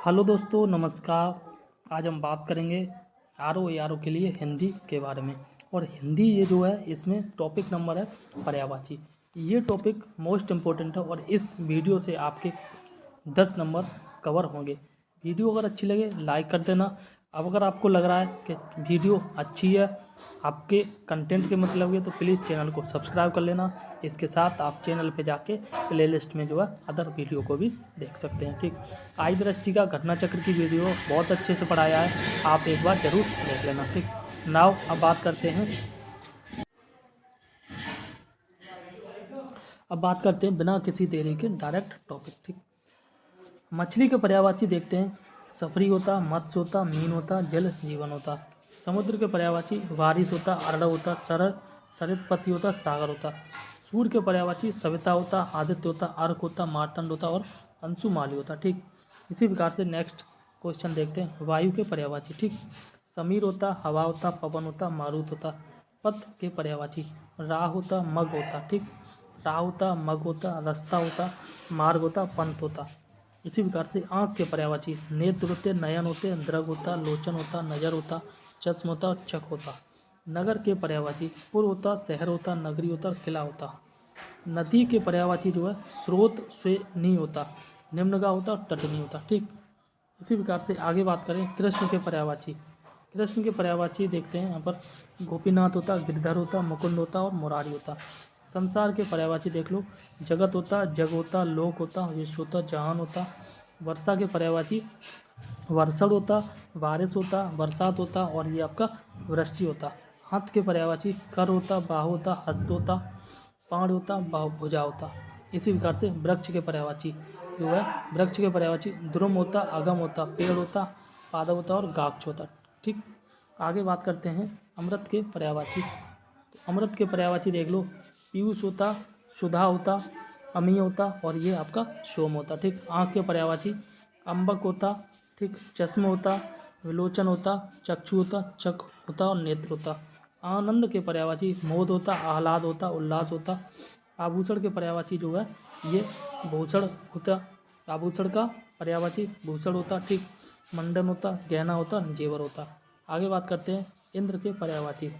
Hello दोस्तों, नमस्कार। आज हम बात करेंगे आर ओ के लिए हिंदी के बारे में। और हिंदी ये जो है, इसमें टॉपिक नंबर है पर्यायवाची। ये टॉपिक मोस्ट इम्पोर्टेंट है और इस वीडियो से आपके 10 नंबर कवर होंगे। वीडियो अगर अच्छी लगे लाइक कर देना। अब अगर आपको लग रहा है कि वीडियो अच्छी है, आपके कंटेंट के मतलब है, तो प्लीज़ चैनल को सब्सक्राइब कर लेना। इसके साथ आप चैनल पे जाके प्लेलिस्ट में जो है अदर वीडियो को भी देख सकते हैं। ठीक, आई दृष्टि का घटना चक्र की वीडियो बहुत अच्छे से पढ़ाया है, आप एक बार जरूर देख लेना। ठीक, नाउ अब बात करते हैं बिना किसी देरी के डायरेक्ट टॉपिक। ठीक, मछली के पर्यायवाची देखते हैं। सफरी होता, मत्स्य होता, मीन होता, जल जीवन होता। समुद्र के पर्यायवाची वारिस होता, अर्णव होता, सरितपति होता, सागर होता। सूर्य के पर्यायवाची सविता होता, आदित्य होता, अर्क होता, मार्तंड होता और अंशुमाली होता। ठीक, इसी प्रकार से नेक्स्ट क्वेश्चन देखते हैं। वायु के पर्यायवाची, ठीक, समीर होता, हवा होता, पवन होता, मारुत होता। पथ के पर्यायवाची राह होता, मग होता। ठीक, राह होता, मग होता, रास्ता होता, मार्ग होता, पंथ होता। इसी प्रकार से आँख के पर्यायवाची नेत्र होते, नयन होते, दृग होता, लोचन होता, नजर होता, चश्म होता और चक होता। नगर के पर्यायवाची पुर होता, शहर होता, नगरी होता और किला होता। नदी के पर्यायवाची जो है स्रोत से नहीं होता, निम्नगा होता और तट नहीं होता। ठीक, इसी प्रकार से आगे बात करें कृष्ण के पर्यायवाची। कृष्ण के पर्यायवाची देखते हैं यहाँ पर। गोपीनाथ होता, गिरधर होता, मुकुंद होता और मुरारी होता। संसार के पर्यायवाची देख लो। जगत होता, जग होता, लोक होता, विश्व होता, जहान होता। वर्षा के पर्यायवाची वर्षण होता, बारिश होता, बरसात होता और ये आपका वृष्टि होता। हाथ के पर्यायवाची कर होता, बाहु होता, हस्त होता, पाण होता, भुजा होता। इसी प्रकार से वृक्ष के पर्यायवाची जो है, वृक्ष के पर्यायवाची द्रुम होता, अगम होता, पेड़ होता, पादव होता और गाक्ष होता। ठीक, आगे बात करते हैं अमृत के पर्यायवाची। तो अमृत के पर्यायवाची देख लो। पीयूष होता, सुधा होता, अमीय होता और ये आपका सोम होता। ठीक, आँख के पर्यायवाची अम्बक होता, ठीक, चश्म होता, विलोचन होता, चक्षु होता, चक होता और नेत्र होता। आनंद के पर्यायवाची मोद होता, आह्लाद होता, उल्लास होता। आभूषण के पर्यायवाची जो है ये भूषण होता। आभूषण का पर्यायवाची भूषण होता। ठीक, मंडन होता, गहना होता, जेवर होता। आगे बात करते हैं इंद्र के पर्यायवाची।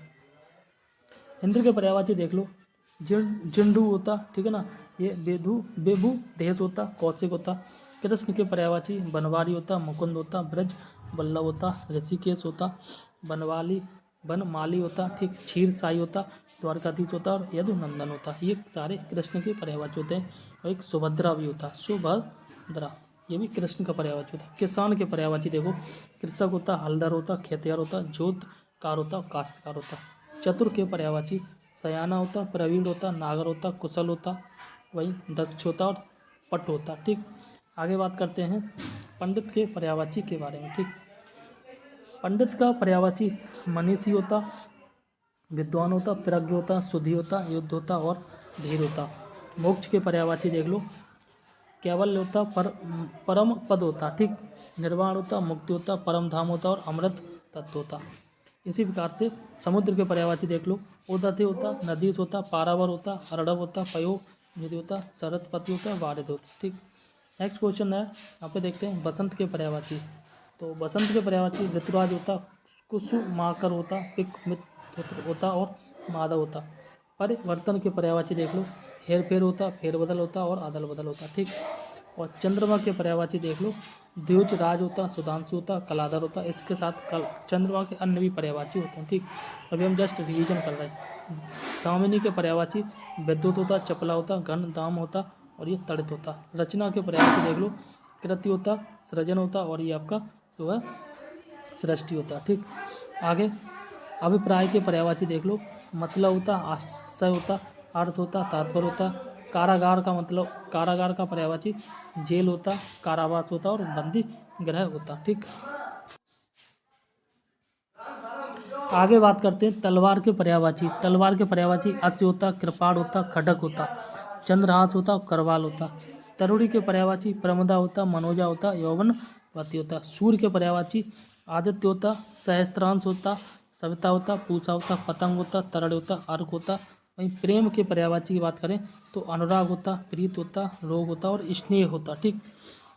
इंद्र के पर्यायवाची देख लो। जिंडू होता, ठीक है ना, ये बेबू देश होता, कौशिक होता। कृष्ण के पर्यायवाची बनवारी होता, मुकुंद होता, ब्रज वल्लभ होता, ऋषिकेश होता, बनमाली होता। ठीक, क्षीर साई होता, द्वारकाधीश होता और यदुनंदन होता। ये सारे कृष्ण के पर्यायवाची होते हैं। और एक सुभद्रा भी होता, सुभद्रा, ये भी कृष्ण का पर्यायवाची होता है। किसान के पर्यायवाची देखो। कृषक होता, हलदर होता, खेतिहर होता, जोतकार होता, काश्तकार होता। चतुर के पर्यायवाची सयाना होता, प्रवीण होता, नागर होता, कुशल होता, वही दक्ष होता और पट होता। ठीक, आगे बात करते हैं पंडित के पर्यायवाची के बारे में। ठीक, पंडित का पर्यायवाची मनीषी होता, विद्वान होता, प्रज्ञ होता, सुधी होता, युद्ध होता और धीर होता। मोक्ष के पर्यायवाची देख लो। केवल होता, परम पद होता। ठीक, निर्वाण होता, मुक्ति होता, परम धाम होता और अमृत तत्व होता। इसी प्रकार से समुद्र के पर्यायवाची देख लो। उदधि होता, नदीस होता, पारावर होता, अर्णव होता, पयो निधि होता, सरस्वती होता, वारिद होता। ठीक, नेक्स्ट क्वेश्चन है, यहाँ पे देखते हैं बसंत के पर्यायवाची। तो बसंत के पर्यायवाची ऋतुराज होता, कुसुमाकर होता, पिक मित्र होता और माधव होता। परिवर्तन के पर्यायवाची देख लो। हेर फेर होता, फेरबदल होता और अदल बदल होता। ठीक, और चंद्रमा के पर्यायवाची देख लो। द्विज राज होता, सुधांशु होता, कलाधर होता। इसके साथ चंद्रमा के अन्य भी पर्यायवाची होते हैं। ठीक, अभी हम जस्ट रिवीजन कर रहे हैं। दामिनी के पर्यायवाची विद्युत होता, चपला होता, घन दाम होता और ये तड़ित होता। रचना के पर्यायवाची देख लो। कृति होता, सृजन होता और ये आपका जो है सृष्टि होता। ठीक, आगे अभिप्राय के पर्यायवाची देख लो। मतलब होता, आशय होता, अर्थ होता, तात्पर्य होता। कारागार का मतलब, कारागार का पर्यायवाची जेल होता, कारावास होता और बंदी गृह होता। ठीक, आगे बात करते हैं तलवार के पर्यायवाची। तलवार के पर्यायवाची अस्य होता, कृपाण होता, खडक होता, चंद्रहास होता, करवाल होता। तरुणी के पर्यायवाची प्रमदा होता, मनोजा होता, यौवनवती होता। सूर्य के पर्यायवाची आदित्य होता, सहस्त्रांश होता, सविता होता, पूषा होता, पतंग होता, तरड़ होता, अर्क होता। वहीं प्रेम के पर्यायवाची की बात करें तो अनुराग होता, प्रीत होता, रोग होता और स्नेह होता। ठीक,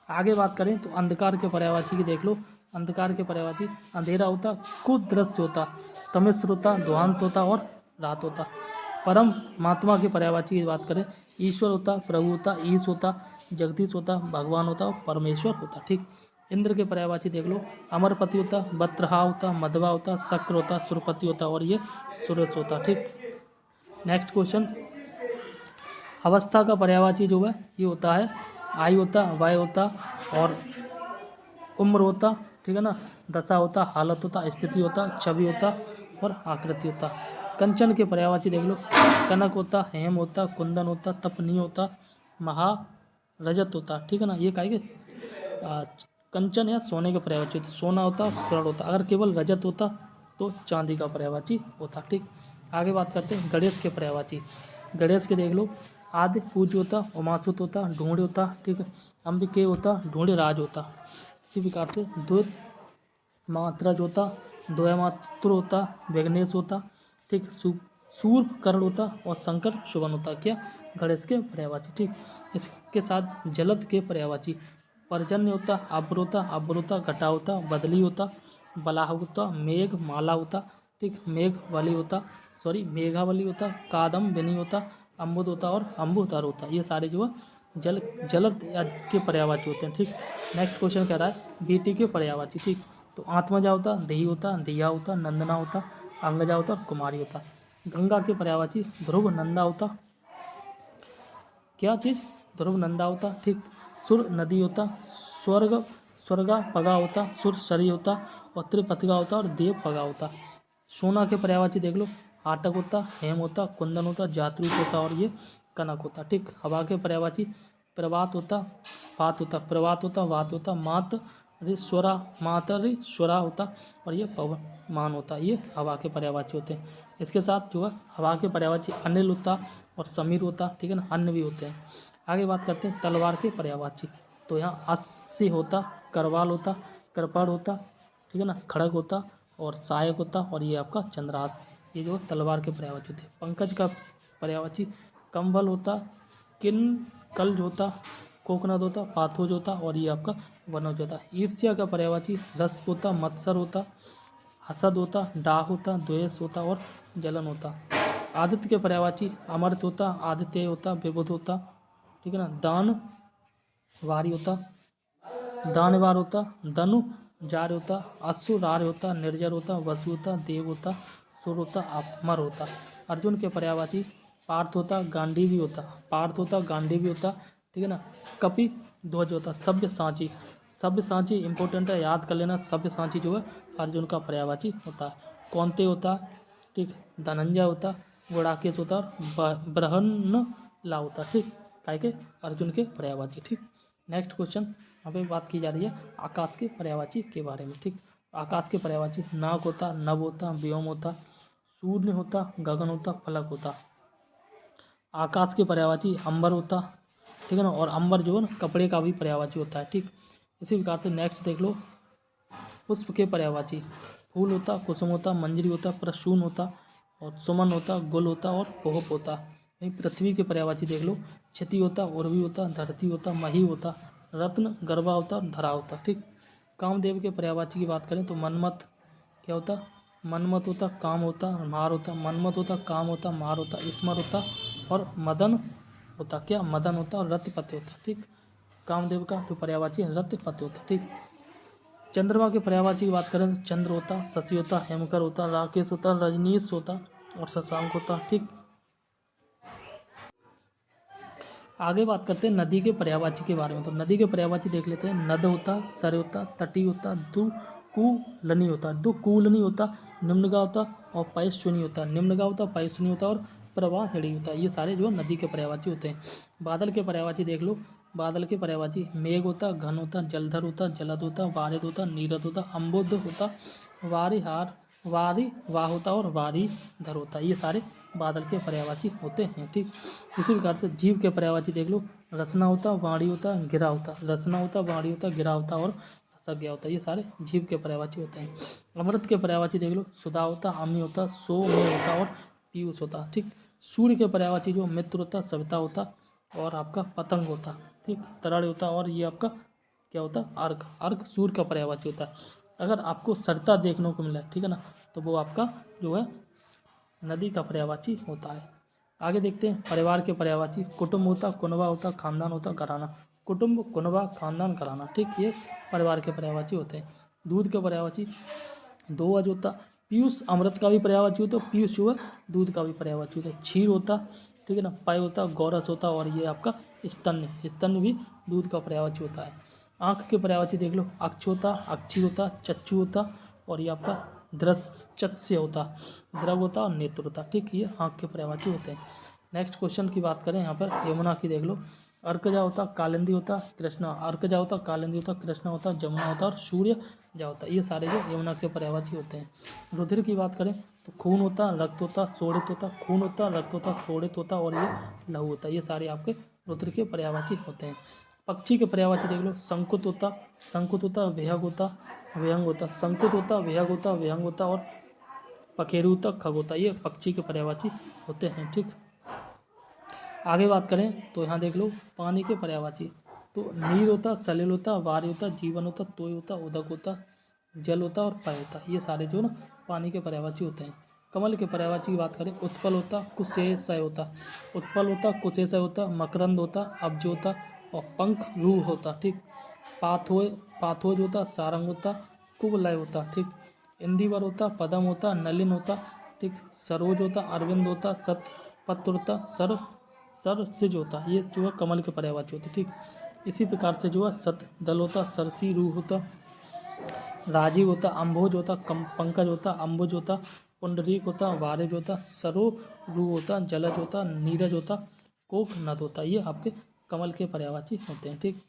आगे बात करें तो अंधकार के पर्यायवाची की देख लो। अंधकार के पर्यायवाची अंधेरा होता, कुदृश्य होता, तमिश्र होता, ध्वांत होता और रात होता। परम महात्मा के पर्यायवाची की बात करें, ईश्वर होता, प्रभु होता, ईश होता, जगदीश होता, भगवान होता और परमेश्वर होता। ठीक। इंद्र के पर्यायवाची देख लो। अमरपति होता, बत्रहा होता, मधवा होता, शक्र होता, सुरपति होता और ये सुरेश होता। ठीक। नेक्स्ट क्वेश्चन, अवस्था का पर्यायवाची जो है ये होता है आयु होता, वय होता और उम्र होता। ठीक है ना। दशा होता, हालत होता, स्थिति होता, छवि होता और आकृति होता। कंचन के पर्यायवाची देख लो। कनक होता, हेम होता, कुंदन होता, तपनीय होता, महारजत होता। ठीक है ना। ये काहे के कंचन या सोने के पर्यायवाची होता। सोना होता, स्वर्ण होता। अगर केवल रजत होता तो चांदी का पर्यायवाची होता। ठीक। आगे बात करते हैं गणेश के पर्यायवाची। गणेश के देख लो। आदि पूज्य होता, उमासुत होता, ढूंढ होता। ठीक है। अंबिके होता, ढूंढ राज होता। इसी प्रकार से द्वैत मात्रज होता, द्वयमात्र होता, विघ्नेश होता। ठीक। सूर्प कर्ण होता और शंकर शुभन होता। क्या? गणेश के पर्यायवाची। ठीक। इसके साथ जलद के पर्यायवाची पर्जन्य होता, अब्र होता, अब्र होता, घटा होता, बदली होता, बलाह होता, मेघ माला होता। ठीक। मेघ वाली होता, मेघावली होता, कादम बिनी होता, अम्बुद होता और अम्बुधर होता। ये सारे जो है जलद के पर्यायवाची होते हैं। ठीक। नेक्स्ट क्वेश्चन कह रहा है बीटी के पर्यायवाची। ठीक। तो आत्मजा होता, धी होता, दिया होता, नंदना होता, अंगजा होता और कुमारी होता। गंगा के पर्यायवाची ध्रुव नंदा होता। क्या चीज़? ध्रुव नंदा होता। ठीक। सुर नदी होता, स्वर्गा पगा होता, सुर सरी होता और त्रिपतिगा होता और देव पगा होता। सोना के पर्यायवाची देख लो। हाटक होता, हेम होता, कुंदन होता, जातरूप होता और ये कनक होता। ठीक। हवा के पर्यायवाची प्रभात होता, वात होता, प्रभात होता, वात होता, मातरिश्वरा होता और ये पवमान होता। ये हवा के पर्यायवाची होते हैं। इसके साथ जो है हवा के पर्यायवाची अनिल होता और समीर होता। ठीक है ना। अन्य भी होते हैं। आगे बात करते हैं तलवार के पर्यायवाची। तो यहाँ अस्सी होता, करवाल होता, कृपाण होता। ठीक है ना। खड़ग होता और सहायक होता और ये आपका चंद्रहास। ये जो तलवार के पर्यायवाची होते हैं। पंकज का पर्यायवाची कंबल होता, कल्ज होता, कोकनद होता, पाथोज होता और ये आपका वनज होता। ईर्ष्या का पर्यायवाची रस होता, मत्सर होता, हसद होता, डाह होता, द्वेष होता और जलन होता। आदित्य के पर्यायवाची अमर्त होता, आदित्य होता, विबुध होता। ठीक है ना। दान वारी होता, दानवार होता, धनु जार होता, असुरार होता, निर्जर होता, वसु होता, देव होता, सुर होता, अमर होता। अर्जुन के पर्यायवाची पार्थ होता, गांडीवी होता, पार्थ होता, गांडीवी होता। ठीक है ना। कपि ध्वज होता, सभ्य सांची। सभ्य सांची इंपॉर्टेंट है, याद कर लेना। सभ्य सांची जो है अर्जुन का पर्यायवाची होता है। कौनते होता। ठीक। धनंजय होता, गुड़ाकेश होता और बृहन्नला होता। ठीक। काय के अर्जुन के पर्यायवाची। ठीक। नेक्स्ट क्वेश्चन यहाँ पे बात की जा रही है आकाश के पर्यायवाची के बारे में। ठीक। आकाश के पर्यायवाची नाग होता, नभ होता, व्योम होता, शून्य होता, गगन होता, फलक होता। आकाश के पर्यायवाची अंबर होता। ठीक है ना। और अंबर जो है ना कपड़े का भी पर्यायवाची होता है। ठीक। इसी प्रकार से नेक्स्ट देख लो पुष्प के पर्यायवाची फूल होता, कुसुम होता, मंजरी होता, प्रसून होता और सुमन होता, गुल होता और पोहप होता। वहीं पृथ्वी के पर्यायवाची देख लो। क्षति होता, उर्वी होता, धरती होता, मही होता, रत्न, गर्भा होता, धरा होता। ठीक। कामदेव के पर्यायवाची की बात करें तो मनमत क्या होता? मनमत होता, काम होता, मार होता, मनमत होता, काम होता, मार होता, स्मर होता और मदन होता। क्या? मदन होता और रतिपति होता। ठीक। कामदेव का जो पर्यायवाची है रतिपति होता। ठीक। चंद्रमा के पर्यायवाची की बात करें तो चंद्र होता, शशि होता, हेमकर होता, राकेश होता, रजनीश होता और शशांक होता। ठीक। आगे बात करते हैं नदी के पर्यायवाची के बारे में। तो नदी के पर्यायवाची देख लेते हैं। नद होता, सर होता, तटी होता, दुकूलनी होता, दुकूलनी होता, निम्नगा होता और पैशूनी होता, निम्नगा होता, पैशूनी होता और प्रवाहिणी होता। ये सारे जो नदी के पर्यायवाची होते हैं। बादल के पर्यायवाची देख लो। बादल के पर्यायवाची मेघ होता, घन होता, जलधर होता, जलद होता, वारिद होता, नीरद होता, अम्बुद होता, वारी वाह होता और वारीधर होता। ये सारे बादल के पर्यायवाची होते हैं। ठीक। इसी प्रकार से जीव के पर्यायवाची देख लो। रचना होता, वाणी होता, गिरा होता, रचना होता, वाणी होता, गिरा होता और रसज्ञा होता। ये सारे जीव के पर्यायवाची होते हैं। अमृत के पर्यायवाची देख लो। सुधा होता, अमी होता, सोमेय होता और पीयूष होता। ठीक। सूर्य के पर्यायवाची जो मित्र होता, सविता होता और आपका पतंग होता। ठीक। तराड़ होता और ये आपका क्या होता है, अर्क। अर्क सूर्य का पर्यायवाची होता है। अगर आपको सरता देखने को मिला, ठीक है ना, तो वो आपका जो है नदी का पर्यायवाची होता है। आगे देखते हैं परिवार के पर्यायवाची। कुटुंब होता, कुनबा होता, खानदान होता, घराना। कुटुंब, कुनबा, खानदान, घराना, ठीक, ये परिवार के पर्यायवाची होते हैं। दूध के पर्यायवाची दो अज होता। पीयूष अमृत का भी पर्यायवाची होता है, पीयूष जो है दूध का भी पर्यायवाची होता है। क्षीर होता, ठीक है ना, पय होता, गौरस होता, और ये आपका स्तन्य, स्तन्य भी दूध का पर्यायवाची होता है। आँख के पर्यायवाची देख लो, अक्ष होता, अक्षी होता, चक्षु होता, और ये आपका दृश्य होता, द्रव होता, और नेत्र होता, ठीक, ये आँख के पर्यायवाची होते हैं। नेक्स्ट क्वेश्चन की बात करें यहाँ पर यमुना की देख लो। अर्कजा होता, कालिंदी होता, कृष्णा। अर्कजा होता, कालिंदी होता, कृष्णा होता, जमुना होता, और सूर्य जा होता। ये सारे जो यमुना के पर्यायवाची होते हैं। रुधिर की बात करें तो खून होता, रक्त होता, शोणित होता, खून होता, रक्त होता, शोणित होता, और ये लहू होता। ये सारे आपके रुधिर के पर्यायवाची होते हैं। पक्षी के पर्यायवाची देख लो। संकुत होता, संकुत होता, विहग होता, विहंग होता, संकुत होता, विहग होता, विहंग होता, और पखेरु होता, खग होता। ये पक्षी के पर्यायवाची होते हैं, ठीक। आगे बात करें तो यहाँ देख लो पानी के पर्यायवाची। तो नीर होता, सलिल होता, वारी होता, जीवन होता, तोय होता, उदक होता, जल होता, और पय होता। ये सारे जो ना पानी के पर्यायवाची होते हैं। कमल के पर्यायवाची की बात करें, उत्पल होता, कुशेषय होता, उत्पल होता, कुशेषय होता, मकरंद होता, अब्ज होता, और पंख रूह होता, ठीक। पाथोज होता, सारंग होता, कुवलय होता, ठीक। इंदिवर होता, पदम होता, नलिन होता, ठीक। सरोज होता, अरविंद होता, सतपत्र होता, सरसिज होता। ये जो है कमल के पर्यायवाची होते, ठीक। इसी प्रकार से जो है सत दल होता, सरसी रूह होता, राजीव होता, अम्भोज होता, पंकज होता, अम्बुज होता, पुंडरीक होता, वारिज होता, सरो रूह होता, जलज होता, नीरज होता, कोक नद होता। ये आपके कमल के पर्यायवाची होते हैं, ठीक।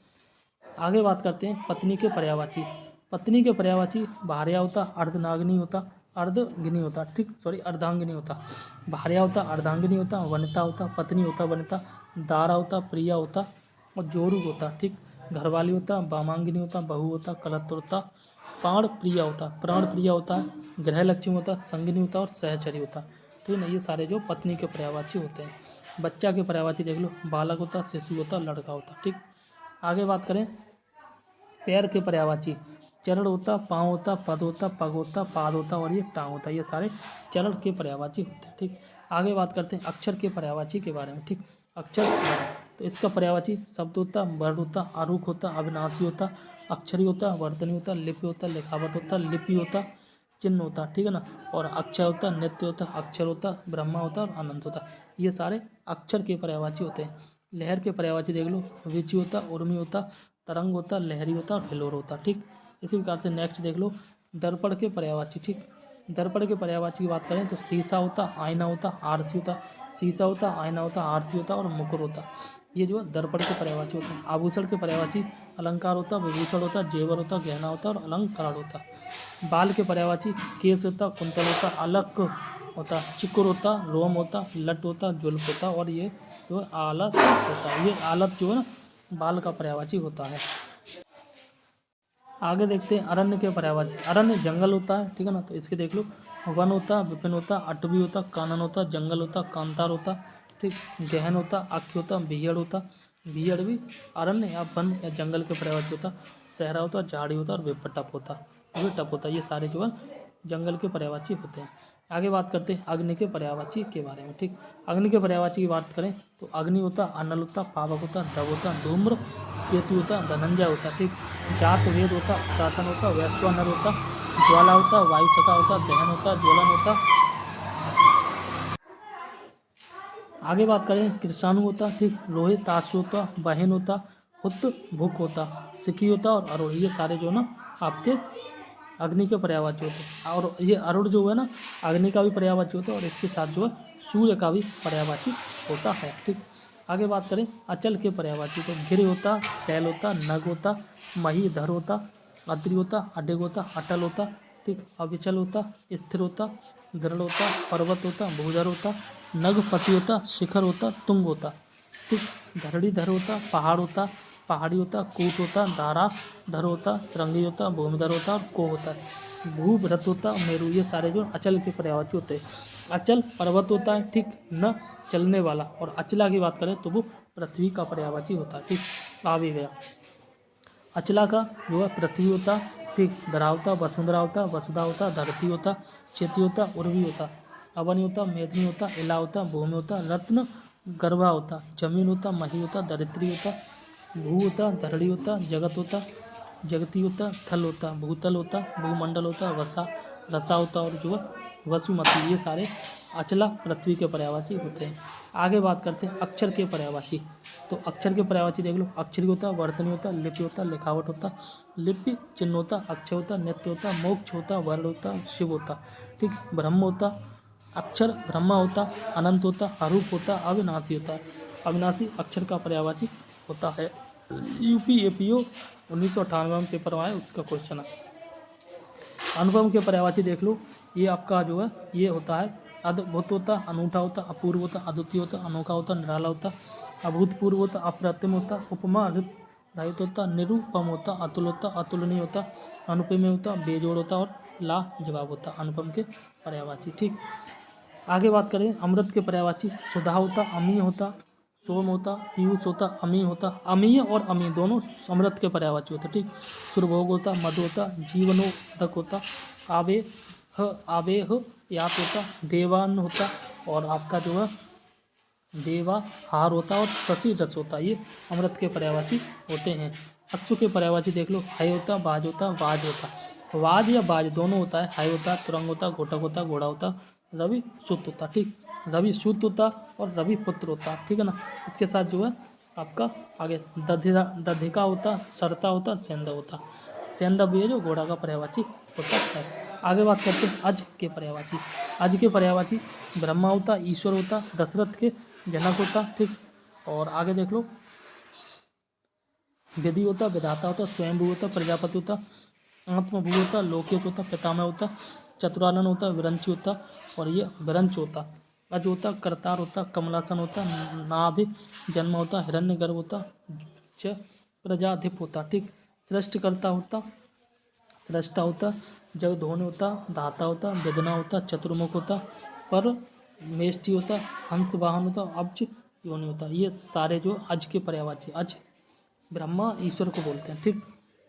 आगे बात करते हैं पत्नी के पर्यायवाची। पत्नी के पर्यायवाची भार्या होता, अर्धनागिनी होता, अर्धगिनी होता, ठीक, सॉरी अर्धांगिनी होता। भार्या होता, अर्धांगिनी होता, वनिता होता, पत्नी होता, वनिता, दारा होता, प्रिया होता, और जोरू होता, ठीक। घरवाली होता, वामांगिनी होता, बहू होता, कलत्र होता, प्राण प्रिया होता, प्राण प्रिया होता है, गृह लक्ष्मी होता, संगिनी होता, और सहचरी होता, ठीक है ना। ये सारे जो पत्नी के पर्यायवाची होते हैं। बच्चा के पर्यायवाची देख लो। बालक होता, शिशु होता, लड़का होता, ठीक। आगे बात करें पैर के पर्यायवाची। चरण होता, पाँव होता, पद होता, पग होता, पाद होता, और ये टांग होता। ये सारे चरण के पर्यायवाची होते हैं, ठीक। आगे बात करते हैं अक्षर के पर्यायवाची के बारे में, ठीक। अक्षर तो इसका पर्यायवाची शब्द होता, वर्ण होता, आरूख होता, अविनाशी होता, अक्षरी होता, वर्धनी होता, लिपि होता, लिखावट होता, लिपि होता, चिन्ह होता, ठीक है ना। और अक्षय होता, नित्य होता, अक्षर होता, ब्रह्मा होता, और अनंत होता। ये सारे अक्षर के पर्यायवाची होते हैं। लहर के पर्यायवाची देख लो। विचि होता, उर्मी होता, तरंग होता, लहरी होता, और हिलोर होता, ठीक। इसी प्रकार से नेक्स्ट देख लो दर्पण के पर्यायवाची, ठीक। दर्पण के पर्यायवाची की बात करें तो शीशा होता, आईना होता, आरसी होता, शीशा होता, आईना होता, आरसी होता, और मुकुर होता। ये जो है दर्पण के पर्यायवाची होते हैं। आभूषण के पर्यायवाची अलंकार होता, विभूषण होता, जेवर होता, गहना होता, और अलंकार होता। बाल के पर्यायवाची केस होता, कुंतल होता, अलक होता, चिकुर होता, रोम होता, लट होता, जुल्फ होता, और ये जो है आलत होता है। ये आलत जो है ना बाल का पर्यायवाची होता है। आगे देखते हैं अरण्य के पर्यायवाची। अरण्य जंगल होता है, ठीक है ना। तो इसके देख लो वन होता, विपिन होता, अटवी होता, कानन होता, जंगल होता, कांतार होता, ठीक। गहन होता, अक्ष होता, बिहड़ होता, बिहड़ भी अरण्य या वन या जंगल के पर्यायवाची होता। सहरा होता, झाड़ी होता, और विपटप होता, विपटप होता। ये सारे जो है जंगल के पर्यायवाची होते हैं। आगे बात करते हैं अग्नि के पर्यायवाची के बारे में, ठीक। अग्नि के पर्यायवाची की बात करें तो अग्नि होता, अनल होता, पावक होता, दव होता, धूम्र केतु होता, धनंजय होता, ठीक। जात वेद होता, शासन होता, वैश्वानर होता, ज्वाला होता, वायु सखा होता, दहन होता, ज्वलन होता। आगे बात करें कृषाणु होता, ठीक। रोहित ताश होता, बहन होता, हुत भुक होता, सिकी होता, और अरुण। ये सारे जो ना आपके अग्नि के पर्यायवाची होते हैं। और ये अरुण जो है ना अग्नि का भी पर्यायवाची होता है, और इसके साथ जो है सूर्य का भी पर्यायवाची होता है, ठीक। आगे बात करें अचल के पर्यायवाची। तो गिर होता, शैल होता, नग होता, मही धर होता, अद्रि होता, अडिग होता, अटल होता, ठीक। अविचल होता, स्थिर होता, दृढ़ होता, पर्वत होता, भूधर होता, नगपति होता, शिखर होता, तुंग होता, ठीक। धरणीधर होता, पहाड़ होता, पहाड़ी होता, कूट होता, धारा धर होता, श्रृंगी होता, भूमिधर होता, और को होता है। भूभृत होता, मेरु। ये सारे जो अचल के पर्यायवाची होते हैं। अचल पर्वत होता है, ठीक, न चलने वाला। और अचला की बात करें तो वो पृथ्वी का पर्यायवाची होता है, ठीक। आ भी गया। अचला का जो है पृथ्वी होता, ठीक, धरा होता, वसुंधरा होता, वसुधा होता, धरती होता, क्षेत्र होता, उर्वी होता, अवनी होता, मेदिनी होता, इला होता, भूमि होता, रत्न गर्भा होता, जमीन होता, मही होता, धरित्री होता, भू होता, धरणी होता, जगत होता, जगती होता, थल होता, भूतल होता, भूमंडल होता, वसा रसा होता और जो है वसुमती, ये सारे अचला पृथ्वी के पर्यायवाची होते हैं। आगे बात करते हैं अक्षर के पर्यायवाची। तो अक्षर के पर्यायवाची देख लो, अक्षरी होता, वर्तनी होता, लिपि होता, लिखावट होता, लिपि चिन्ह होता, अक्षय होता, नित्य होता, मोक्ष होता, वर्ण होता, शिव होता, ठीक, ब्रह्म होता, अक्षर ब्रह्मा होता, अनंत होता, अरूप होता, अविनाशी होता। अविनाशी अक्षर का पर्यायवाची होता है। यूपीएपीओ 1998 में पेपर आया, उसका क्वेश्चन है। अनुपम के पर्यायवाची देख लो, ये आपका जो है ये होता है अद्भुत होता, अनूठा होता, अपूर्व होता, अद्वितीय होता, अनोखा होता, निराला होता, अभूतपूर्व होता, अप्रतिम होता, उपमा रहित होता, निरूपम होता, अतुल होता, अतुलनीय होता, अनुपमेय होता, बेजोड़ होता और लाजवाब होता। अनुपम के पर्यायवाची, ठीक। आगे बात करें अमृत के पर्यायवाची। सुधा होता, अमीय होता, सोम होता, पीयूष होता, अमीय होता, अमीय और अमीय दोनों अमृत के पर्यायवाची होते, ठीक। सुरभोग होता, मधु होता, जीवनोदक होता, आवेह यात होता, देवान होता और आपका जो है देवाहार होता और शशि रस होता। ये अमृत के पर्यायवाची होते हैं। अक्षु के पर्यायवाची देख लो, हय होता, बाज होता, वाज होता, वाज या बाज दोनों होता है। हय होता, तुरंग होता, घोटक होता, घोड़ा होता, रवि शुद्ध होता, ठीक, रवि शुद्ध होता और रवि पुत्र होता, ठीक है ना। इसके साथ जो है आपका आगे दधिका होता, सरता होता, सेंधा होता, सेंधा भी है जो घोड़ा का पर्यायवाची होता है। आगे बात करते हैं अज के पर्यायवाची। अज के पर्यायवाची ब्रह्मा होता, ईश्वर होता, दशरथ के जनक होता, ठीक। और आगे देख लो, विधि होता, विधाता होता, स्वयंभू होता, प्रजापति होता, आत्मभू होता, लोकेत होता, पितामह होता, चतुरानन होता, विरंची होता और ये विरंच होता। अज होता, करतार होता, कमलासन होता, नाभि जन्म होता, हिरण्य गर्भ होता, च प्रजाधिप होता, ठीक। सृष्टिकर्ता होता, सृष्टा होता, जगधोन होता, दाता होता, वेदना होता, चतुर्मुख होता, पर मेष्टि होता, हंस वाहन होता, अब्ज योनि होता। ये सारे जो अज के पर्यायवाची, अज ब्रह्मा ईश्वर को बोलते हैं, ठीक।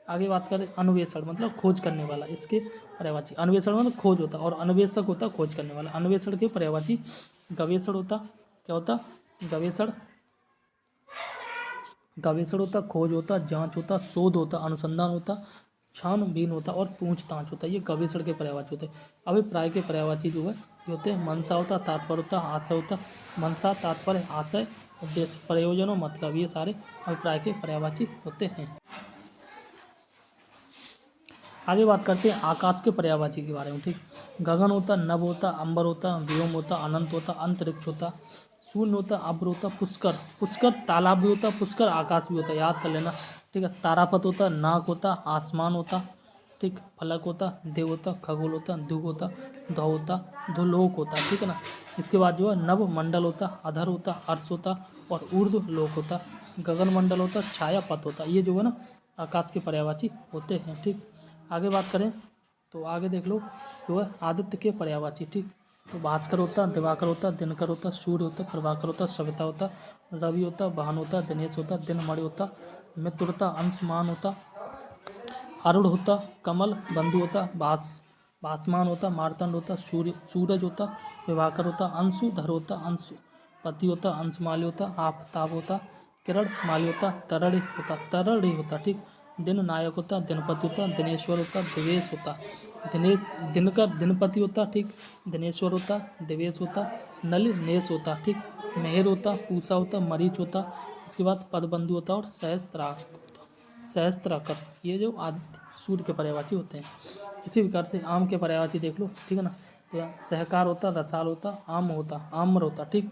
आगे बात करें अन्वेषण मतलब खोज करने वाला, इसके पर्यायवाची। अन्वेषण मतलब खोज होता और अन्वेषक होता खोज करने वाला। अन्वेषण के पर्यायवाची गवेषण होता, क्या होता, गवेषण, गवेषण होता, खोज होता, जांच होता, शोध होता, अनुसंधान होता, छानबीन होता और पूछताछ होता। ये गवेषण के पर्यायवाची होते हैं। अभिप्राय के पर्यायवाची जो है ये होते हैं मनसा होता, तात्पर्य होता, आशय होता, मनसा तात्पर्य आशय उद्देश्य प्रयोजन और मतलब, ये सारे अभिप्राय के पर्यायवाची होते हैं। आगे बात करते हैं आकाश के पर्यायवाची के बारे में, ठीक। गगन होता, नभ होता, अंबर होता, व्योम होता, अनंत होता, अंतरिक्ष होता, शून्य होता, अब्र होता, पुष्कर, पुष्कर तालाब भी होता, पुष्कर आकाश भी होता, याद कर लेना, ठीक है। तारापथ होता, नाक होता, आसमान होता, ठीक, फलक होता, देव होता, खगोल होता, ध्रुव होता, ध्रुव होता, ध्रुलोक होता, ठीक है ना। इसके बाद जो है नभ मंडल होता, अधर होता, अर्श होता और ऊर्ध्व लोक होता, गगन मंडल होता, छाया पथ होता। ये जो है ना आकाश के पर्यायवाची होते हैं, ठीक। आगे बात करें तो आगे देख लो जो है आदित्य के पर्यायवाची, ठीक। तो भास्कर होता, दिवाकर होता, दिनकर होता, सूर्य होता, प्रभाकर होता, सविता होता, रवि होता, भानु होता, दिनेश होता, दिनमणि होता, मित्र होता, अंशमान होता, अरुण होता, कमल बंधु होता, भासमान होता, मार्तंड होता, सूरज होता, विभाकर होता, अंशुधर होता, अंशुपति होता, अंशमाली होता, आफताब होता, किरण माली होता, तरड़ी होता, ठीक। दिन नायक होता, दिनपति होता, दिनेश्वर होता, दिवेश होता, दिनकर दिनपति होता, ठीक, दिनेश्वर होता, दिवेश होता, नल नेश होता, ठीक, मेहर होता, पूसा होता, मरीच होता, इसके बाद पदबंधु होता और सहस्त्राकर। ये जो आदित्य सूर्य के पर्यायवाची होते हैं। इसी प्रकार से आम के पर्यायवाची देख लो, ठीक है ना। तो यहाँ सहकार होता, रसाल होता, आम होता, आम्र होता, ठीक।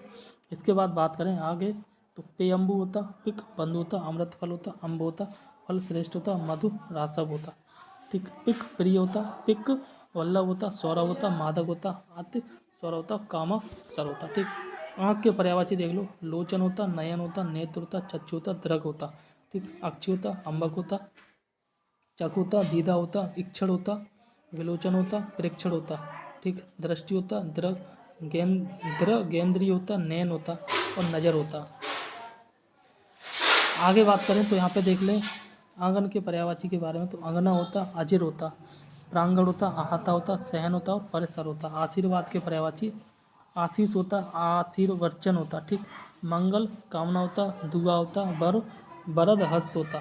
इसके बाद बात करें आगे तो पेयम्बु होता, पिक बंधु होता, अमृत फल होता, अम्ब होता, फल श्रेष्ठ होता, मधु रासव होता, ठीक। पिक प्रिय होता, पिक वल्लभ होता, सौरभ होता, माधव होता, अति सौरभ होता, कामा सर होता, ठीक। आँख के पर्यायवाची देख लो, लोचन होता, नयन होता, नेत्र होता, चक्षु होता, दृग होता, ठीक। अक्षी होता, अम्बक होता, चक होता, दीदा होता, इक्षण होता, विलोचन होता, प्रेक्षण होता, ठीक। दृष्टि होता, गेंद्रीय होता, नैन होता और नज़र होता। आगे बात करें तो यहाँ पे देख लें आंगन के पर्यायवाची के बारे में, तो अंगना होता, अजिर होता, प्रांगण होता, अहाता होता, सहन होता और परिसर होता। आशीर्वाद के पर्यायवाची आशीष होता, आशीर्वचन होता, ठीक। मंगल कामना होता, दुआ होता, वर वरद हस्त होता,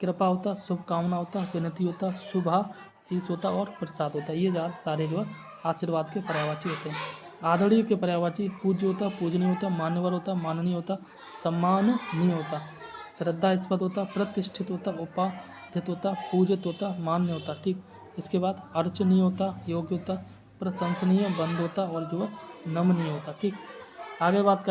कृपा होता, शुभकामना होता, विनती होता, शुभाशीष होता और प्रसाद होता। ये सारे जो है आशीर्वाद के पर्यायवाची होते हैं। आदरणीय के पर्यायवाची पूज्य होता, पूजनीय होता, मान्यवर होता, माननीय होता, सम्माननीय होता, श्रद्धास्पद होता, प्रतिष्ठित होता, उपाधित होता, पूजित होता, मान्य होता, ठीक। इसके बाद अर्चनीय होता, योग्य होता, प्रशंसनीय, बंद होता और जो है नमनीय होता, ठीक। आगे बात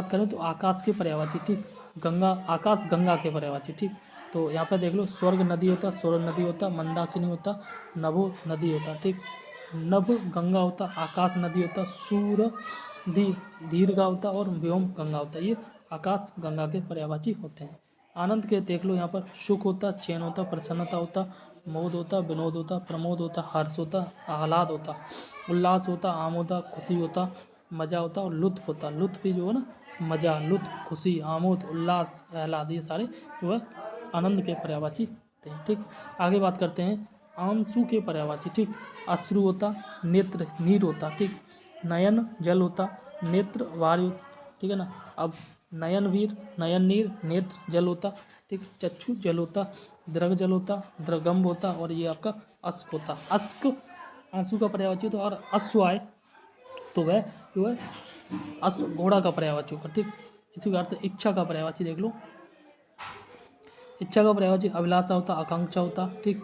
करें तो आकाश के पर्यायवाची, ठीक। गंगा, आकाश गंगा के पर्यायवाची, ठीक। तो यहाँ पर देख लो, स्वर्ग नदी होता, सौर नदी होता, मंदाकिनी होता, नभो नदी होता, ठीक। नभ गंगा होता, आकाश नदी होता, सूर दीर्घा होता और व्योम गंगा होता। ये आकाश गंगा के पर्यायवाची होते हैं। आनंद के देख लो, यहाँ पर सुख होता, चैन होता, प्रसन्नता होता, मोद होता, विनोद होता, प्रमोद होता, हर्ष होता, आह्लाद होता, उल्लास होता, आम होता, खुशी होता, मजा होता और लुत्फ होता। लुत्फ भी जो है ना, मजा, लुत्फ, खुशी, आमोद, उल्लास, आह्लाद, ये सारे जो है आनंद के पर्यायवाची होते हैं, ठीक। आगे बात करते हैं आंसू के पर्यायवाची, ठीक। अश्रु होता, नेत्र नीर होता, ठीक। नयन जल होता, नेत्र वायु, ठीक है ना। अब नयन वीर, नयन नीर, नेत्र जल होता, ठीक। चक्षु जल होता, द्रग जल होता, द्रगम्ब होता और ये आपका अस्क होता। अस्क आंसू का पर्यायवाची होता और अश्व आए तो वह जो है अश्व घोड़ा का पर्यायवाची होगा, ठीक। इसी प्रकार से इच्छा का पर्यायवाची देख लो। इच्छा का पर्यायवाची अभिलाषा होता, आकांक्षा होता, ठीक।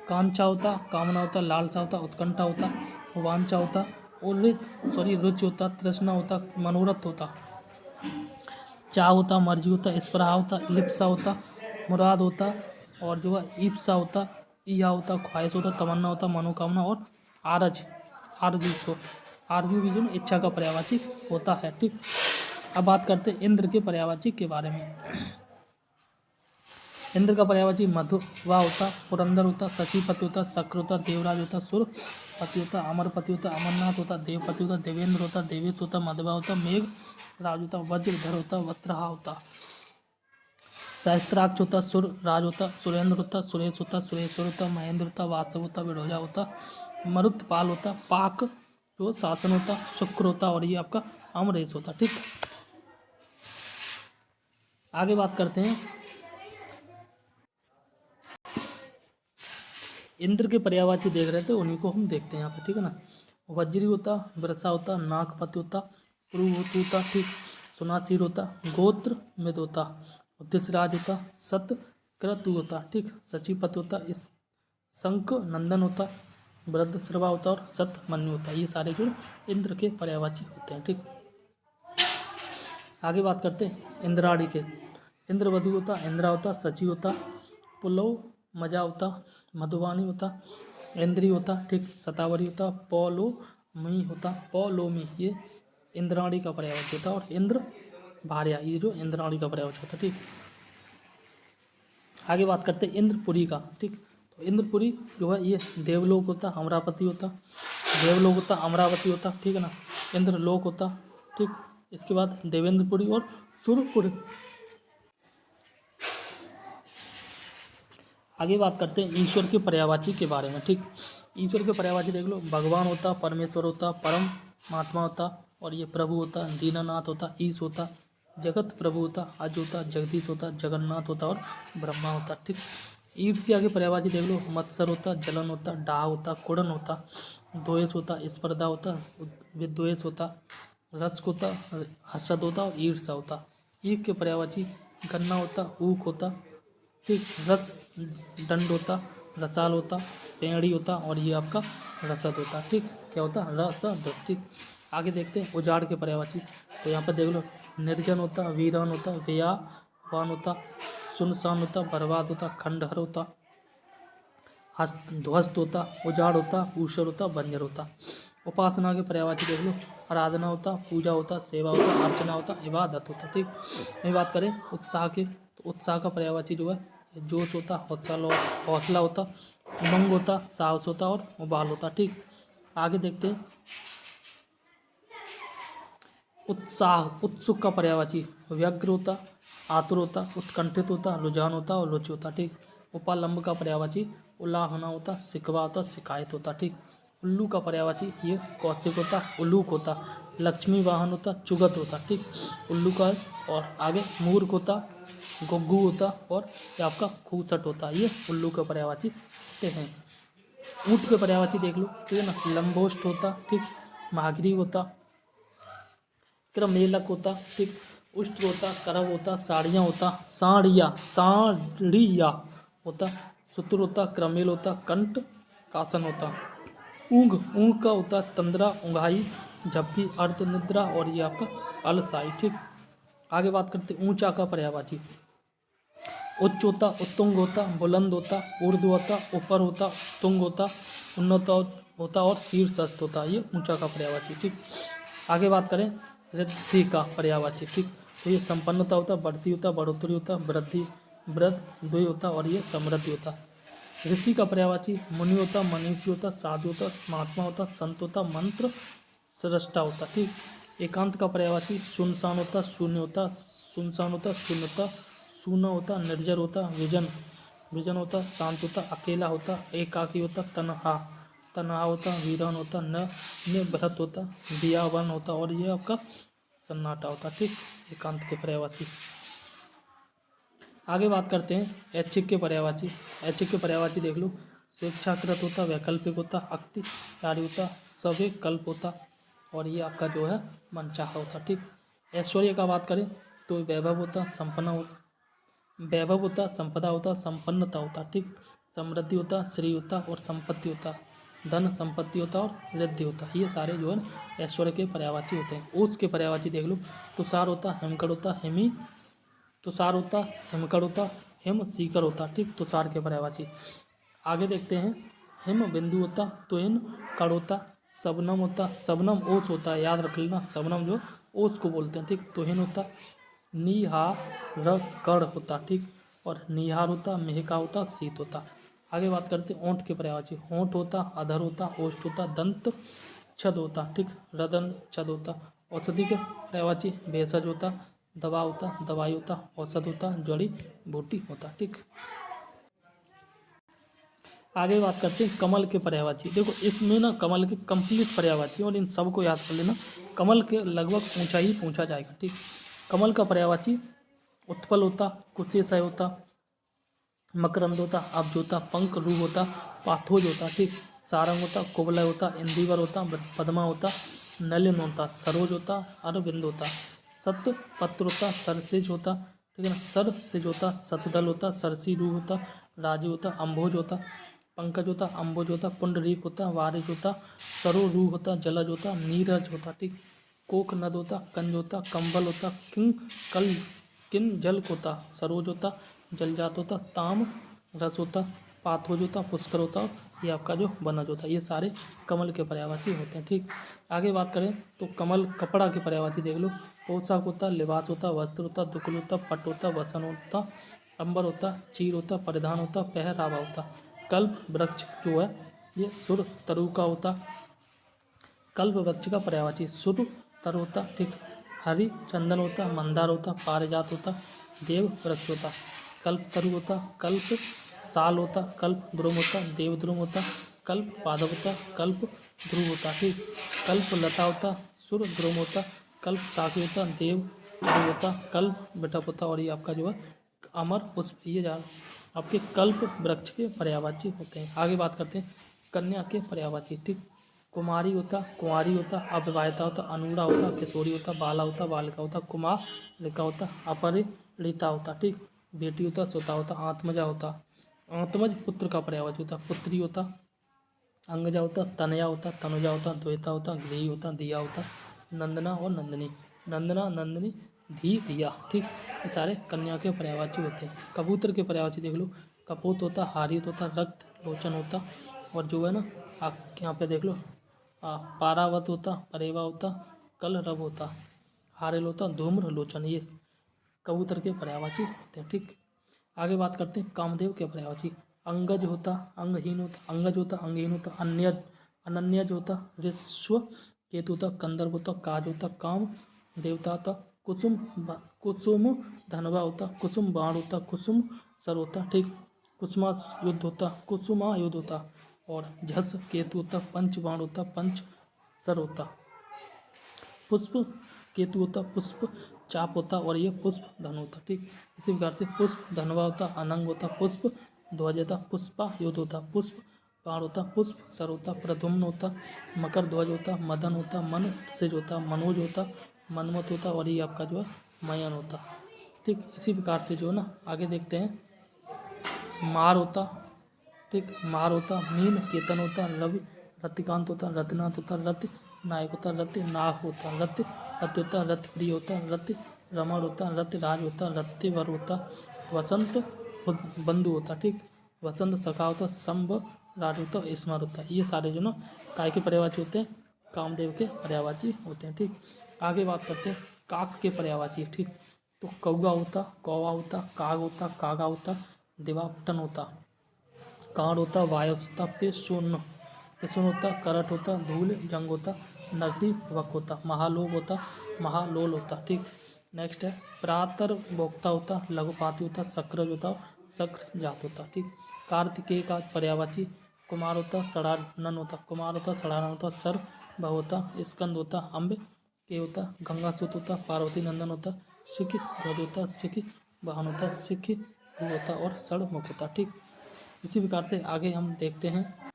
कांक्षा होता, कामना होता, लालसा होता, उत्कंठा होता, वांछा होता, रुचि होता, तृष्णा होता, मनोरथ होता, चाह होता, मर्जी होता, स्पृहा होता, लिप्सा होता, मुराद होता और जो है ईप्सा होता, ईहा होता, ख्वाहिश होता, तमन्ना होता, मनोकामना और आरजू भी जो इच्छा का पर्यायवाची होता है, ठीक। अब बात करते हैं इंद्र के पर्यायवाची के बारे में। इंद्र का पर्यायवाची मधुवा होता, पुरंदर होता, शशिपति होता, शक्र होता, देवराज होता, सुरपति होता, अमरपति होता, अमरनाथ होता, देवपति होता, देवेंद्र होता, देवेश होता, मधुवा होता, मेघ राज होता, वज्रधर होता, वत्रहा होता, सहस्त्राक्ष होता, सुर राज होता, सुरेंद्र होता, सुरेश होता, सुरेश्वर होता, महेंद्र होता, वासव होता, विडोजा होता, मरुतपाल होता, पाक जो शासन होता, शुक्र होता और ये आपका अमरेश होता, ठीक। आगे बात करते हैं इंद्र के पर्यायवाची देख रहे थे, उन्हीं को हम देखते हैं यहाँ पे, ठीक है ना। वज्री होता, वृषा होता, नागपति होता, पुरुहूत होता, ठीक। सुनासीर होता, गोत्र मिद होता, दिशराज होता, सतक्रतु होता, ठीक। सचिपति होता, इस शंख नंदन होता, वृद्धश्रवा होता और सतमन्यु होता। ये सारे जो इंद्र के पर्यायवाची होते हैं, ठीक। आगे बात करते हैं इंद्राणी के। इंद्रवधु होता, इंद्रा होता, सची होता, पुलव मजा होता, मधुबानी होता, इंद्री होता, ठीक। सतावरी होता, पौलोमी होता, पौलोमी ये इंद्राणी का पर्यायवाची होता और इंद्र भार्या ये जो इंद्राणी का पर्यायवाची होता, ठीक। आगे बात करते हैं इंद्रपुरी का, ठीक। तो इंद्रपुरी जो है ये देवलोक होता, अमरावती होता, देवलोक होता, अमरावती होता, ठीक है ना। इंद्रलोक होता, ठीक। इसके बाद देवेंद्रपुरी और सुरपुरी। आगे बात करते हैं ईश्वर के पर्यायवाची के बारे में, ठीक। ईश्वर के पर्यायवाची देख लो, भगवान होता, परमेश्वर होता, परम महात्मा होता और ये प्रभु होता, दीनानाथ होता, ईश होता, जगत प्रभु होता, अज होता, जगदीश होता, जगन्नाथ होता और ब्रह्मा होता, ठीक। ईर्ष्या के पर्यायवाची देख लो, मत्सर होता, जलन होता, डाह होता, कुड़न होता, द्वेष होता, स्पर्धा होता, विद्वेष होता, रस होता, हसद होता और ईर्ष्या होता। ईक के पर्यायवाची गन्ना होता, ऊख होता, ठीक। रस दंड होता, रसाल होता, पेड़ी होता और ये आपका रसद होता, ठीक। क्या होता, रसद, ठीक। आगे देखते हैं उजाड़ के पर्यायवाची। तो यहाँ पर देख लो, निर्जन होता, वीरान होता, व्ययावान होता, सुनसान होता, बर्बाद होता, खंडहर होता, ध्वस्त होता, उजाड़ होता, ऊषर होता, बंजर होता। उपासना के पर्यायवाची देख लो, आराधना होता, पूजा होता, सेवा होता, अर्चना होता, इबादत होता, ठीक। मैं बात करें उत्साह के, तो उत्साह का पर्यायवाची जो है जोश होता, हौसला होता, उमंग होता, साहस होता और उबाल होता, ठीक। आगे देखते हैं उत्साह, उत्सुक का पर्यायवाची व्यग्र होता, आतुर होता, उत्कंठित होता, रुझान होता और रुचि होता। ठीक। उपालंब का पर्यायवाची उलाहना होता, शिकवा होता, शिकायत होता। ठीक। उल्लू का पर्यायवाची ये कौशिक होता, उलूक होता, लक्ष्मी वाहन होता, चुगत होता। ठीक। उल्लू का। और आगे मूर्ख होता, गुग्गू होता और ये आपका खूसट होता। ये उल्लू का पर्यायवाची होते हैं। ऊँट के पर्यायवाची देख लो, ठीक है ना। लंबोष्ट होता, ठीक, महागिरी होता, क्रमेलक होता, ठीक, उष्ट होता, करव होता, साड़ियाँ होता, साड़िया होता, सुतुर होता, क्रमेल होता, कंठ कासन होता। ऊँघ ऊँघ का होता तंद्रा, ऊँघाई, झपकी, अर्ध निद्रा और ये आपका अलसाई। ठीक। आगे बात करते हैं ऊंचा का पर्यायवाची। उच्च होता, उत्तुंग होता, बुलंद होता, ऊर्ध्व होता, ऊपर होता, तुंग होता, उन्नत होता और शीर्षस्थ होता। ये ऊंचा का पर्यायवाची। ठीक। आगे बात करें वृद्धि का पर्यायवाची। ठीक। तो ये संपन्नता होता, बढ़ती होता, बढ़ोतरी होता, वृद्धि, वृद्धि होता और ये समृद्धि होता। ऋषि का पर्यायवाची मुनि होता, मनीषी होता, साधु होता, महात्मा होता, संत होता, मंत्र सृष्टा होता। ठीक। एकांत का पर्यायवाची सुनसान होता, शून्य होता, सुनसान होता, शून्य होता, सूना होता, निर्जर होता, विजन विजन होता, शांत होता, अकेला होता, एकाकी होता, तनहा तनहा होता, वीरान होता, न निभृत होता, दियावन होता और ये आपका सन्नाटा होता। ठीक। एकांत के पर्यायवाची। आगे बात करते हैं ऐच्छिक के पर्यायवाची। ऐच्छिक के पर्यायवाची देख लो, स्वेच्छाकृत होता, वैकल्पिक होता, अख्तियारी होता, सविकल्प होता और ये आपका जो है मनचाहा होता। ठीक। ऐश्वर्य का बात करें तो वैभव होता, वैभव होता, संपदा होता, संपन्नता होता। ठीक। समृद्धि होता, श्री होता और संपत्ति होता, धन संपत्ति होता और वृद्धि होता। ये सारे जो है ऐश्वर्य के पर्यायवाची होते हैं। ओज के पर्यायवाची देख लो, तुषार होता, हिमकड़ होता, तुषार होता, हिमकड़ होता, हिम सीकर होता। ठीक। तुषार के पर्यायवाची। आगे देखते हैं हिम बिंदु होता, तुहिन कड़ होता, शबनम होता, शबनम ओस होता है, याद रख लेना, शबनम जो ओस को बोलते हैं। ठीक। तुहिन होता, निहार कड़ होता। ठीक। और निहार होता, मेहका होता, शीत होता। आगे बात करते हैं ओंठ के पर्यायवाची। होंठ होता, अधर होता, ओष्ठ होता, दंत छद होता। ठीक। रदन छद होता। औषधि के पर्यायवाची भेषज होता, दवा होता, दवाई होता, औषध होता, जड़ी बूटी होता। ठीक। आगे बात करते हैं कमल के पर्यायवाची। देखो इसमें ना कमल के कंप्लीट पर्यायवाची और इन सब को याद कर लेना। कमल के लगभग पूछा ही पूछा जाएगा। ठीक। कमल का पर्यायवाची उत्पल होता, कुचेशय होता, मकरंद होता, अब्ज होता, पंख रूह होता, पाथोज होता। ठीक। सारंग होता, कुवलय होता, इंदिवर होता, पद्मा होता, नलिन होता, सरोज होता, अरविंद होता, सत्य पत्र होता, सरसिज होता। ठीक है ना। सरसिज होता, सतदल होता, सरसी रूह होता, राजू होता, अम्भोज होता, पंकज होता, अम्बुज होता, पुंडरीक होता, वारिज होता, सरो रूह होता, जलज होता, नीरज होता। ठीक। कोक नद होता, कंज होता, कंबल होता, किन जल होता, सरोज होता, जलजात होता, ताम रस होता, पाथोज होता, पुष्कर होता और ये आपका जो वनज होता है। ये सारे कमल के पर्यायवाची होते हैं। ठीक। आगे बात करें तो कमल कपड़ा के पर्यायवाची देख लो, पोशाक होता, लिबास होता, वस्त्र होता, दुकुल होता, पट होता, वसन होता, अंबर होता, चीर होता, परिधान होता, पहरावा होता। कल्प वृक्ष जो है ये सुर तरु का होता। कल्प वृक्ष का पर्यायवाची सुर तरु होता। ठीक। हरि चंदन होता, मंदार होता, पारिजात होता, देव वृक्ष होता। कल्प तरु होता, कल्प साल होता, कल्प द्रुम होता, देव द्रुम होता, कल्प पादव होता, कल्प ध्रुव होता। ठीक। कल्प लता होता, सुर द्रुम होता, कल्प साखी होता, देव ध्रुव होता, कल्प बिटप होता और ये आपका जो है अमर पुष्प। ये जा आपके कल्प वृक्ष के पर्यायवाची होते हैं। आगे बात करते हैं कन्या के पर्यायवाची। ठीक। कुमारी होता, कुंवारी होता, अविवाहिता होता, अनूढ़ा होता, किशोरी होता, बाला होता, बालिका होता, कुमारिका होता, अपरिणीता होता। ठीक। बेटी होता, सुता होता, आत्मजा होता, आत्मज पुत्र का पर्यायवाची होता, पुत्री होता, अंगजा होता, तनया होता, तनुजा होता, द्वैता होता, गृही होता, दिया होता, नंदना और नंदिनी, नंदना नंदिनी, धी दिया। ठीक। ये सारे कन्या के पर्यायवाची होते हैं। कबूतर के पर्यायवाची देख लो, कपोत होता, हारित होता, रक्त लोचन होता और जो है ना आप यहाँ पे देख लो पारावत होता, परेवा होता, कल रव होता, हारेल होता, धूम्र लोचन। ये कबूतर के पर्यायवाची होते हैं। ठीक। आगे बात करते हैं कामदेव के पर्यायवाची। अंगज होता, अंगहीन होता, अंगज होता, अंगहीन होता, अनन्यज होता, ऋष्व केतु होता, कंदर्प होता, काज होता, काम देवता होता, कुसुम कुसुम धनवा होता, कुसुम बाण होता, कुसुम सर होता, ठीक। कुसुमा युद्ध होता, कुसुमा युद्ध होता। और झस केतु होता, पंच बाण होता, पंच सर होता। पुष्प केतु होता, पुष्प चाप होता, और ये पुष्प धन होता, ठीक। इसी प्रकार से पुष्प धनवा होता, अनंग होता, पुष्प ध्वज होता, पुष्पा युद्ध होता, पुष्प बाण होता, पुष्प सर होता, प्रद्युम्न होता, मकर ध्वज होता, मदन होता, मन सिज होता, मनोज होता, मनमत होता, और ये आपका जो है मयन होता, ठीक। इसी प्रकार से जो है ना आगे देखते हैं। मार होता, ठीक, मार होता, मीन केतन होता, रवि रतिकांत होता, रतिनाथ होता, रति नायक होता, रति नाग होता, रति रति होता, रति प्रिय होता, रति रमण होता, रति राज होता, रतिवर होता, वसंत बंधु होता, ठीक। वसंत सखा होता, संभ राज होता, स्मर होता। ये सारे जो ना काय के पर्यायवाची होते हैं, कामदेव के पर्यायवाची होते हैं, ठीक। आगे बात करते हैं काक के पर्यायवाची, ठीक। तो कौवा होता, कौवा होता, काग होता, कागा होता, दिवापटन होता, कांड होता, वायु होता, पिशुन होता, करट होता, धूल जंग होता, नगरी वक होता, महालोभ होता, महालोल होता, ठीक। नेक्स्ट है प्रातर भोक्ता होता, लघुपाती होता, सक्र होता, सक्र जात होता, ठीक। कार्तिकेय का पर्यायवाची कुमार होता, सड़ानन होता, कुमार होता, सड़ानन होता, सर भव होता, स्कंद होता, अम्ब के होता, गंगासुत होता, पार्वती नंदन होता, सिख ध्वज होता, सिख वाहन होता, सिख होता, और सड़मुख होता, ठीक। इसी प्रकार से आगे हम देखते हैं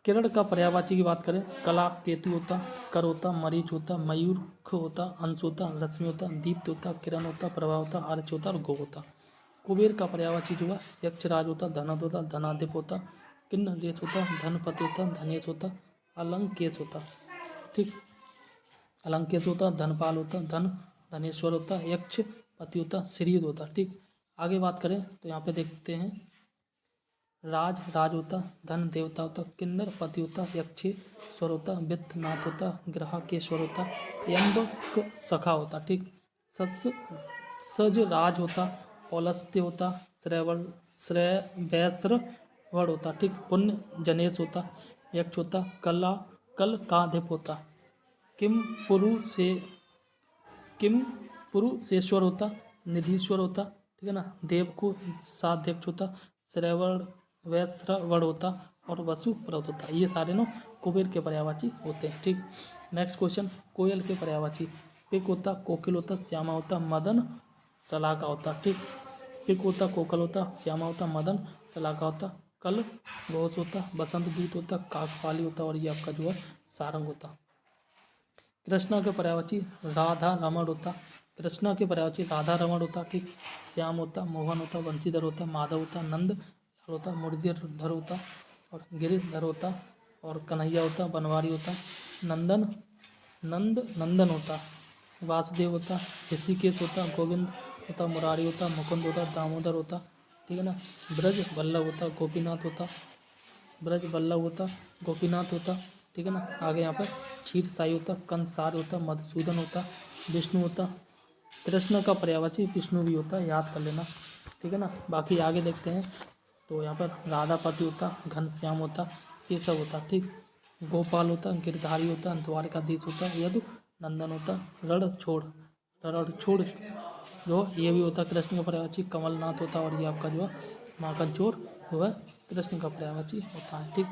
किरण का पर्यायवाची की बात करें। कला केतु होता, कर होता, मरीच होता, मयूर ख होता, अंश होता, रश्मि होता, दीप्त होता, किरण होता, प्रभा होता, अर्च होता, और गो होता। कुबेर का पर्यायवाची जो है यक्षराज होता, धनद होता, धनाधिप होता, किन्न रेस होता, धनपति होता, धनेश होता, अलंकेश होता, ठीक। अलंकेश होता, धनपाल होता, धनेश्वर होता, यक्ष पति होता, श्रीद होता, ठीक। आगे बात करें तो यहाँ पे देखते हैं राज होता, धन देवता होता, किन्नर पति होता, यक्षेश्वर होता, वित्त नाथ होता, ग्राहकेश्वर होता, यम्ब सखा होता, ठीक। सज राज होता, पौलस्त्य होता, वैश्रवण होता, ठीक। पुण्य जनेश होता, यक्ष होता, कल काधिप होता, किम पुरुषेश्वर होता, निधीश्वर होता, ठीक है ना। देव को साध्यक्ष होता, श्रवण वैश्रवण होता, और वसुप्रद होता। ये सारे ना कुबेर के पर्यायवाची होते हैं, ठीक। नेक्स्ट क्वेश्चन कोयल के पर्यायवाची पिक होता, कोकिल होता, श्यामा होता, मदन सलाका होता, ठीक। पिक होता, कोकल होता, श्यामा होता, मदन सलाका होता, कल घोष होता, बसंत दूत होता, काकपाली होता, और ये आपका जो है सारंग होता। कृष्णा के पर्यायवाची राधा रमण होता, कृष्णा के पर्यायवाची राधा रमण होता, ठीक। श्याम होता, मोहन होता, बंशीधर होता, माधव होता, नंद होता, मुरलीधर होता, और गिरिधर होता, और कन्हैया होता, बनवारी होता, नंदन होता, वासुदेव होता, ऋषिकेश होता, गोविंद होता, मुरारी होता, मुकुंद होता, दामोदर होता, ठीक है ना। ब्रज वल्लभ होता, गोपीनाथ होता, ब्रज वल्लभ होता, गोपीनाथ होता, ठीक है ना। आगे यहाँ पर क्षीर साई होता, कंसार होता, मधुसूदन होता, विष्णु होता। कृष्ण का पर्यायवाची विष्णु भी होता, याद कर लेना, ठीक है ना। बाकी आगे देखते हैं तो यहाँ पर राधापति होता, घनश्याम होता, केशव होता, ठीक। गोपाल होता, गिरधारी होता, द्वारकाधीश होता, यदु नंदन होता, रणछोड़ जो ये भी होता कृष्ण का पर्यायवाची, कमलनाथ होता, और ये आपका जो है माखन चोर जो है कृष्ण का पर्यायवाची होता है, ठीक।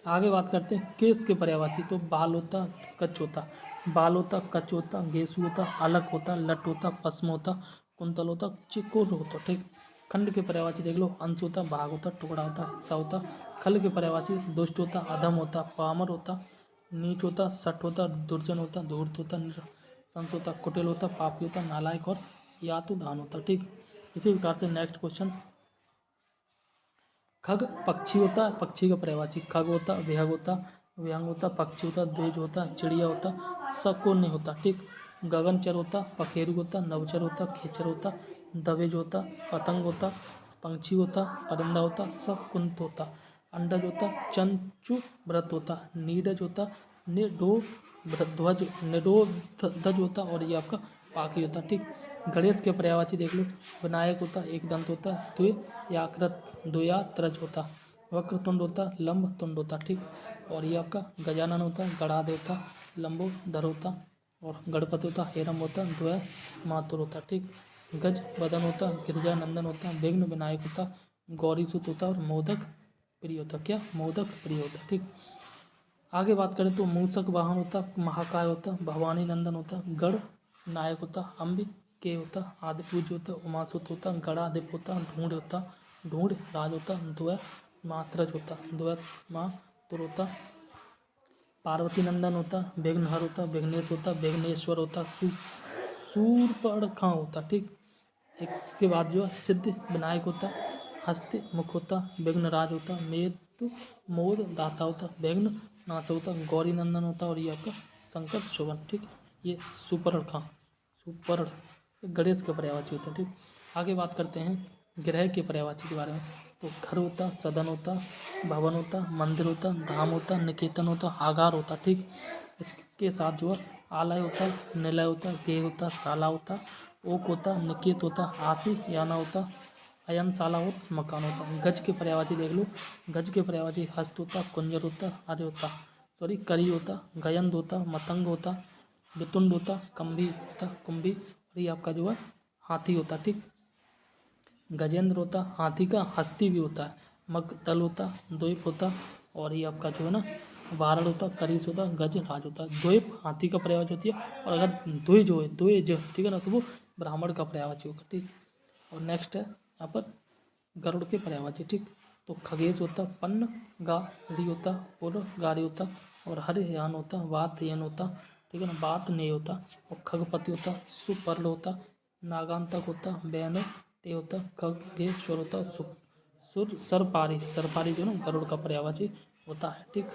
आगे बात करते हैं केस के पर्यायवाची। तो बाल होता, कच्च होता, बाल होता, कच्च होता, गेसु होता, अलग होता, लट होता, पश्म होता, कुंतल होता, चिकोर होता, ठीक। खंड के पर्यायवाची देख लो, अंश होता, भाग होता, टुकड़ा होता, हिस्सा होता। खल के पर्यायवाची दुष्ट होता, अधम होता, पामर होता, नीच होता, सट होता, दुर्जन होता, धूर्त होता, नृशंस होता, कुटिल होता, पापी होता, नालायक, और यातुधान होता, ठीक। इसी प्रकार से नेक्स्ट क्वेश्चन खग पक्षी होता, पक्षी का पर्यायवाची खग होता, विहग होता, विहंग होता, पक्षी होता, द्विज होता, चिड़िया होता, शकुनी होता, ठीक। गगनचर होता, पखेरु होता, नवचर होता, खेचर होता, दवेज होता, पतंग होता, पंक्षी होता, परिंदा होता, शकुंत होता, अंडज होता, चंचु व्रत होता, नीडज होता, निरोधज होता, और ये आपका पाखी होता, ठीक। गणेश के पर्यायवाची देख लो, विनायक होता, एक दंत होता, द्वियात्रज होता, वक्रतुंड होता, लंब तुंड होता, ठीक। और ये आपका गजानन होता, गणाधर होता, लंबोदर होता, और गणपति होता, हेरम होता, द्वय मातुर होता, ठीक। गज बदन होता, गिरजानंदन होता, विघ्न विनायक होता, गौरीसुत होता, और मोदक प्रिय होता। क्या? मोदक प्रिय होता, ठीक। आगे बात करें तो मूषक वाहन होता, महाकाय होता, भवानी नंदन होता, गढ़ नायक होता, अंबिके होता, आदि पूज्य होता, उमासुत होता, गणाधिप होता, ढूंढ होता, ढूंढ राज होता, द्वय मात्रज होता, द्वय मातुर होता, पार्वती नंदन होता, विघ्नहर होता, विघ्नेश होता, विघ्नेश्वर होता, शूर्पणखा होता, ठीक। एक के बाद जो है सिद्ध विनायक होता, हस्ति मुख होता, विघ्नराज होता, मेद मोद दाता होता, विघ्न नाश होता, गौरी नंदन होता, और ये आपका शंकर शोभन, ठीक। ये सुपर्ण गणेश के पर्यायवाची होते हैं, ठीक। आगे बात करते हैं ग्रह के पर्यायवाची के बारे में। तो घर होता, सदन होता, भवन होता, मंदिर होता, धाम होता, निकेतन होता, आगार होता, ठीक। इसके साथ जो है आलय होता, निलय होता, गेय होता, शाला होता, ओक होता, निकेत होता, आशी याना होता, अयनशाला और मकान होता। गज के पर्यायवाची देख लो। गज के पर्यायवाची हस्त होता, कुंजर होता, अर्य होता, सॉरी करी होता, गयंद होता, मतंग होता, वितुंड होता, कंभी होता, कुंभी, और ये आपका जो है हाथी होता, ठीक। गजेंद्र होता, हाथी का हस्ती भी होता है, मगदल होता, द्वीप होता, और ये आपका जो है ना वारण होता, करीस होता, गज राज होता। द्वीप हाथी का पर्यायवाची होती है, और अगर द्विज हो द्विज, ठीक है ना, तो वो ब्राह्मण का पर्यायवाची होगा, ठीक। और नेक्स्ट है यहाँ पर गरुड़ के पर्यायवाची, ठीक। तो खगेश होता, पन्न गारी होता, पुर गारी होता, और हरयान होता, वात यन होता, ठीक है ना, बात नहीं होता, और खगपति होता, सुपर्ल होता, नागांतक होता, बैन ते होता, खगेश्वर होता, सुर सरपारी, सरपारी जो ना गरुड़ का पर्यायवाची होता है, ठीक।